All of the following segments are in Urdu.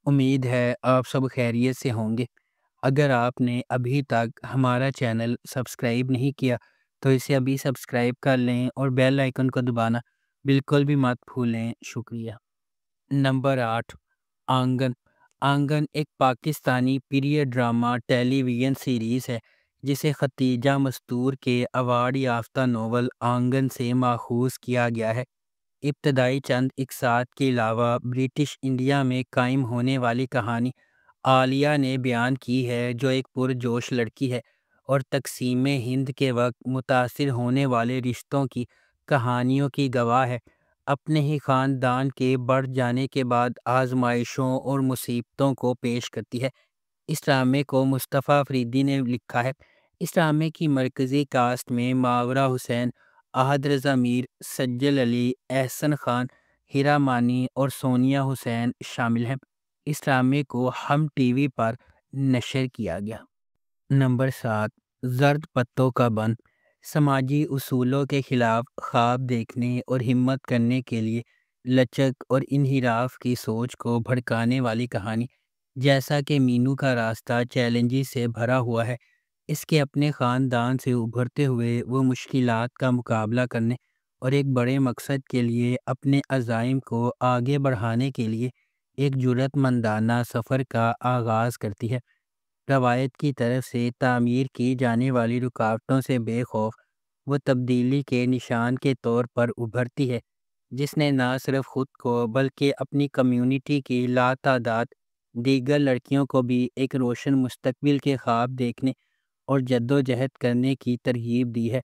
امید ہے آپ سب خیریت سے ہوں گے۔ اگر آپ نے ابھی تک ہمارا چینل سبسکرائب نہیں کیا تو اسے ابھی سبسکرائب کر لیں اور بیل آئیکن کو دبانا بالکل بھی مت بھولیں۔ شکریہ۔ نمبر 8، آنگن۔ آنگن ایک پاکستانی پیریڈ ڈرامہ ٹیلی ویژن سیریز ہے جسے ختیجہ مستور کے ایوارڈ یافتہ ناول آنگن سے ماخوذ کیا گیا ہے۔ ابتدائی چند اقساط کے علاوہ برٹش انڈیا میں قائم ہونے والی کہانی عالیہ نے بیان کی ہے، جو ایک پرجوش لڑکی ہے اور تقسیم ہند کے وقت متاثر ہونے والے رشتوں کی کہانیوں کی گواہ ہے۔ اپنے ہی خاندان کے بڑھ جانے کے بعد آزمائشوں اور مصیبتوں کو پیش کرتی ہے۔ اس ڈرامے کو مصطفیٰ فریدی نے لکھا ہے۔ اس ڈرامے کی مرکزی کاسٹ میں ماورا حسین، احد رضا میر، سجل علی، احسن خان، ہیرا مانی اور سونیا حسین شامل ہیں۔ اس ڈرامے کو ہم ٹی وی پر نشر کیا گیا۔ نمبر 7، زرد پتوں کا بن۔ سماجی اصولوں کے خلاف خواب دیکھنے اور ہمت کرنے کے لیے لچک اور انحراف کی سوچ کو بھڑکانے والی کہانی۔ جیسا کہ مینو کا راستہ چیلنجز سے بھرا ہوا ہے، اس کے اپنے خاندان سے ابھرتے ہوئے وہ مشکلات کا مقابلہ کرنے اور ایک بڑے مقصد کے لیے اپنے عزائم کو آگے بڑھانے کے لیے ایک جرأت مندانہ سفر کا آغاز کرتی ہے۔ روایت کی طرف سے تعمیر کی جانے والی رکاوٹوں سے بے خوف وہ تبدیلی کے نشان کے طور پر ابھرتی ہے، جس نے نہ صرف خود کو بلکہ اپنی کمیونٹی کی لاتعداد دیگر لڑکیوں کو بھی ایک روشن مستقبل کے خواب دیکھنے اور جدوجہد کرنے کی ترغیب دی ہے۔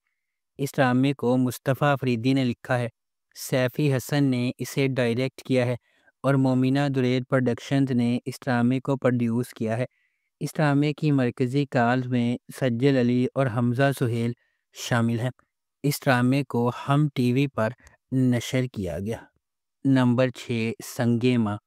اس ڈرامے کو مصطفیٰ فریدی نے لکھا ہے، سیفی حسن نے اسے ڈائریکٹ کیا ہے اور مومنہ درید پروڈکشنز نے اس ڈرامے کو پروڈیوس کیا ہے۔ اس ڈرامے کی مرکزی کاسٹ میں سجل علی اور حمزہ سہیل شامل ہیں۔ اس ڈرامے کو ہم ٹی وی پر نشر کیا گیا۔ نمبر 6، سنگِ ماں۔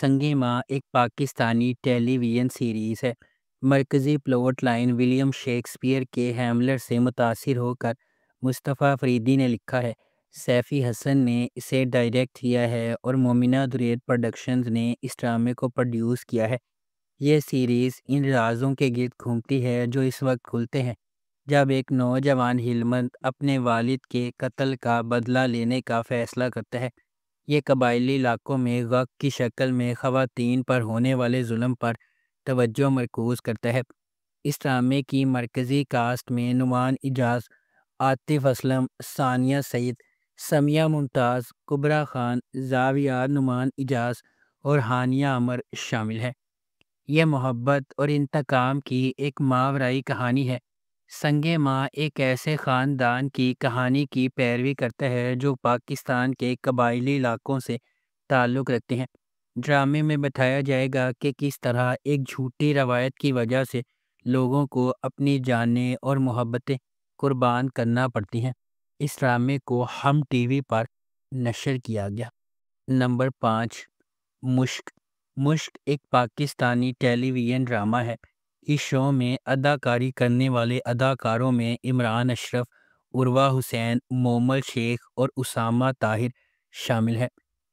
سنگِ ماں ایک پاکستانی ٹیلی ویژن سیریز ہے۔ مرکزی پلاٹ لائن ولیم شیکسپیئر کے ہیملٹ سے متاثر ہو کر مصطفیٰ فریدی نے لکھا ہے۔ سیفی حسن نے اسے ڈائریکٹ کیا ہے اور مومنہ درید پروڈکشنز نے اس ڈرامے کو پروڈیوس کیا ہے۔ یہ سیریز ان رازوں کے گرد گھومتی ہے جو اس وقت کھلتے ہیں جب ایک نوجوان ہلمند اپنے والد کے قتل کا بدلہ لینے کا فیصلہ کرتا ہے۔ یہ قبائلی علاقوں میں غگ کی شکل میں خواتین پر ہونے والے ظلم پر توجہ مرکوز کرتا ہے۔ اس ڈرامے کی مرکزی کاسٹ میں نعمان اجاز، عاطف اسلم، ثانیہ سعید، سمیہ ممتاز، کبریٰ خان، زاویہ نعمان اجاز اور ہانیہ عمر شامل ہیں۔ یہ محبت اور انتقام کی ایک ماورائی کہانی ہے۔ سنگِ ماں ایک ایسے خاندان کی کہانی کی پیروی کرتا ہے جو پاکستان کے قبائلی علاقوں سے تعلق رکھتے ہیں۔ ڈرامے میں بتایا جائے گا کہ کس طرح ایک جھوٹی روایت کی وجہ سے لوگوں کو اپنی جانیں اور محبتیں قربان کرنا پڑتی ہیں۔ اس ڈرامے کو ہم ٹی وی پر نشر کیا گیا۔ نمبر 5، مشق۔ مشق ایک پاکستانی ٹیلی ویژن ڈرامہ ہے۔ اس شو میں اداکاری کرنے والے اداکاروں میں عمران اشرف، عروہ حسین، مومل شیخ اور اسامہ طاہر شامل ہیں۔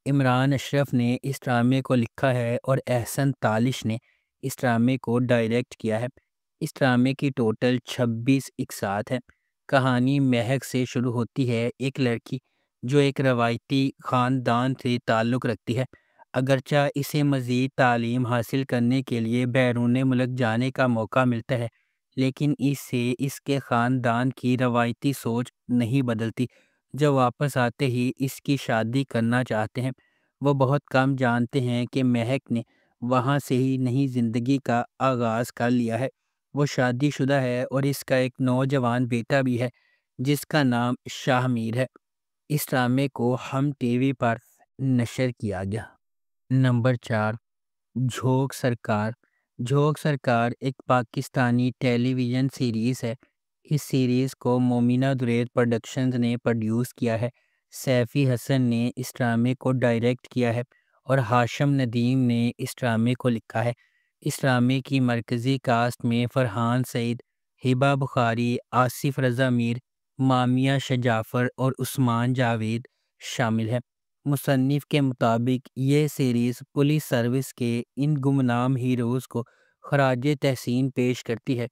عمران اشرف نے اس ڈرامے کو لکھا ہے اور احسن تالش نے اس ڈرامے کو ڈائریکٹ کیا ہے۔ اس ڈرامے کی ٹوٹل 26 اقساط ہیں۔ کہانی مہک سے شروع ہوتی ہے، ایک لڑکی جو ایک روایتی خاندان سے تعلق رکھتی ہے۔ اگرچہ اسے مزید تعلیم حاصل کرنے کے لیے بیرون ملک جانے کا موقع ملتا ہے، لیکن اس سے اس کے خاندان کی روایتی سوچ نہیں بدلتی۔ جب واپس آتے ہی اس کی شادی کرنا چاہتے ہیں، وہ بہت کم جانتے ہیں کہ مہک نے وہاں سے ہی نئی زندگی کا آغاز کر لیا ہے۔ وہ شادی شدہ ہے اور اس کا ایک نوجوان بیٹا بھی ہے جس کا نام شاہ میر ہے۔ اس ڈرامے کو ہم ٹی وی پر نشر کیا گیا۔ نمبر 4، جھوک سرکار۔ جھوک سرکار ایک پاکستانی ٹیلی ویژن سیریز ہے۔ اس سیریز کو مومنہ درید پروڈکشنز نے پروڈیوس کیا ہے۔ سیفی حسن نے اس ڈرامے کو ڈائریکٹ کیا ہے اور ہاشم ندیم نے اس ڈرامے کو لکھا ہے۔ اس ڈرامے کی مرکزی کاسٹ میں فرحان سعید، ہبہ بخاری، آصف رضا میر، مامیہ شجافر اور عثمان جاوید شامل ہیں۔ مصنف کے مطابق یہ سیریز پولیس سروس کے ان گمنام ہیروز کو خراج تحسین پیش کرتی ہے۔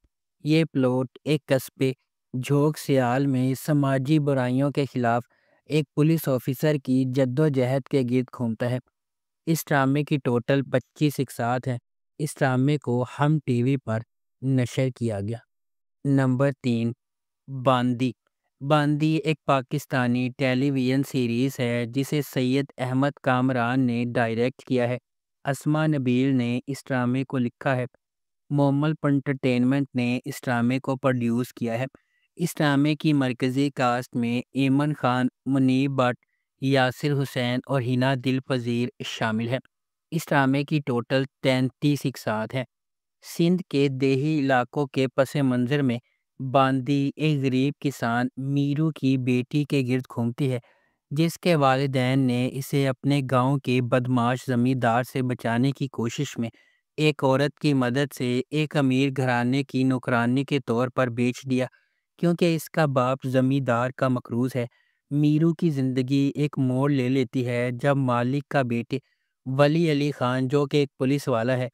یہ پلاٹ ایک قصبے جھوک سیال میں سماجی برائیوں کے خلاف ایک پولیس آفیسر کی جدوجہد کے گرد گھومتا ہے۔ اس ڈرامے کی ٹوٹل 25 اقساط ہیں۔ اس ڈرامے کو ہم ٹی وی پر نشر کیا گیا۔ نمبر 3، باندی۔ باندی ایک پاکستانی ٹیلی ویژن سیریز ہے جسے سید احمد کامران نے ڈائریکٹ کیا ہے۔ اسما نبیل نے اس ڈرامے کو لکھا ہے۔ مومل انٹرٹینمنٹ نے اس ڈرامے کو پروڈیوس کیا ہے۔ اس ڈرامے کی مرکزی کاسٹ میں ایمن خان، منیب بٹ، یاسر حسین اور ہنا دل پذیر شامل ہیں۔ اس ڈرامے کی ٹوٹل 33 اقساط ہیں۔ سندھ کے دیہی علاقوں کے پس منظر میں باندی ایک غریب کسان میرو کی بیٹی کے گرد گھومتی ہے، جس کے والدین نے اسے اپنے گاؤں کے بدماش زمیندار سے بچانے کی کوشش میں ایک عورت کی مدد سے ایک امیر گھرانے کی نوکرانی کے طور پر بیچ دیا۔ کیونکہ اس کا باپ زمیندار کا مقروض ہے، میرو کی زندگی ایک موڑ لے لیتی ہے جب مالک کا بیٹے ولی علی خان، جو کہ ایک پولیس والا ہے،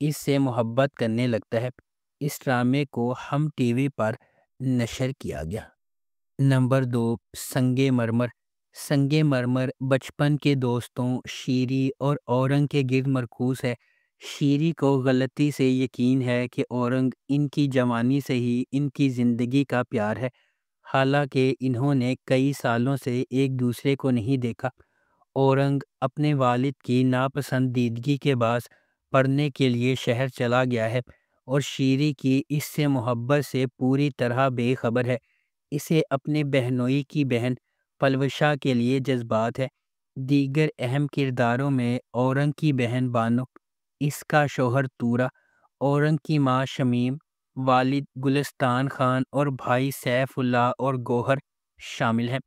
اس سے محبت کرنے لگتا ہے۔ اس ڈرامے کو ہم ٹی وی پر نشر کیا گیا۔ نمبر 2، سنگ مرمر۔ سنگ مرمر بچپن کے دوستوں شیری اور اورنگ کے گرد مرکوز ہے۔ شیری کو غلطی سے یقین ہے کہ اورنگ ان کی جوانی سے ہی ان کی زندگی کا پیار ہے، حالانکہ انہوں نے کئی سالوں سے ایک دوسرے کو نہیں دیکھا۔ اورنگ اپنے والد کی ناپسندیدگی کے باعث پڑھنے کے لیے شہر چلا گیا ہے اور شیری کی اس سے محبت سے پوری طرح بے خبر ہے۔ اسے اپنے بہنوئی کی بہن پلوشا کے لیے جذبات ہے۔ دیگر اہم کرداروں میں اورنگ کی بہن بانو، اس کا شوہر تورا، اورنگ کی ماں شمیم، والد گلستان خان اور بھائی سیف اللہ اور گوہر شامل ہیں۔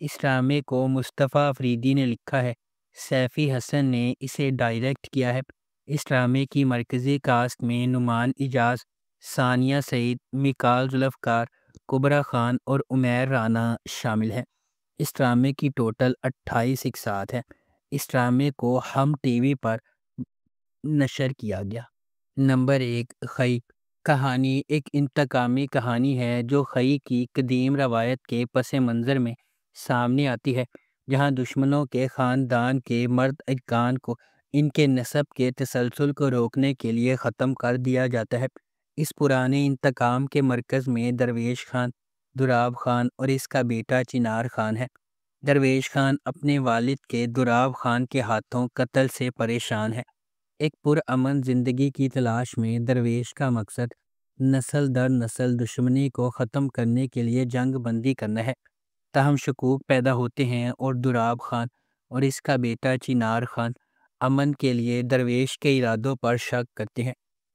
اس ڈرامے کو مصطفیٰ افریدی نے لکھا ہے۔ سیفی حسن نے اسے ڈائریکٹ کیا ہے۔ اس ڈرامے کی مرکزی کاسٹ میں نعمان اجاز، ثانیہ سعید، میکال ذوالفقار، کبرا خان اور عمیر رانا شامل ہیں۔ اس ڈرامے کی ٹوٹل 28 اقساط ہیں۔ اس ڈرامے کو ہم ٹی وی پر نشر کیا گیا۔ نمبر 1، خئی۔ کہانی ایک انتقامی کہانی ہے جو خئی کی قدیم روایت کے پس منظر میں سامنے آتی ہے، جہاں دشمنوں کے خاندان کے مرد ارکان کو ان کے نسب کے تسلسل کو روکنے کے لیے ختم کر دیا جاتا ہے۔ اس پرانے انتقام کے مرکز میں درویش خان، دراب خان اور اس کا بیٹا چنار خان ہے۔ درویش خان اپنے والد کے دراب خان کے ہاتھوں قتل سے پریشان ہے۔ ایک پرامن زندگی کی تلاش میں درویش کا مقصد نسل در نسل دشمنی کو ختم کرنے کے لیے جنگ بندی کرنا ہے۔ تاہم شکوک پیدا ہوتے ہیں اور دراب خان اور اس کا بیٹا چنار خان امن کے لیے درویش کے ارادوں پر شک کرتے ہیں۔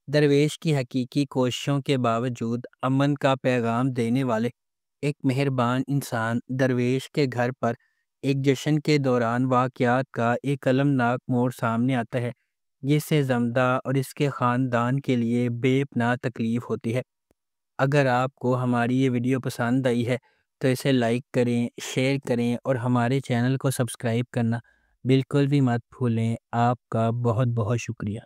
درویش کی حقیقی کوششوں کے باوجود امن کا پیغام دینے والے ایک مہربان انسان درویش کے گھر پر ایک جشن کے دوران واقعات کا ایک المناک موڑ سامنے آتا ہے، جس سے زمدہ اور اس کے خاندان کے لیے بے پناہ تکلیف ہوتی ہے۔ اگر آپ کو ہماری یہ ویڈیو پسند آئی ہے تو اسے لائک کریں، شیئر کریں اور ہمارے چینل کو سبسکرائب کرنا بالکل بھی مت بھولیں۔ آپ کا بہت بہت شکریہ۔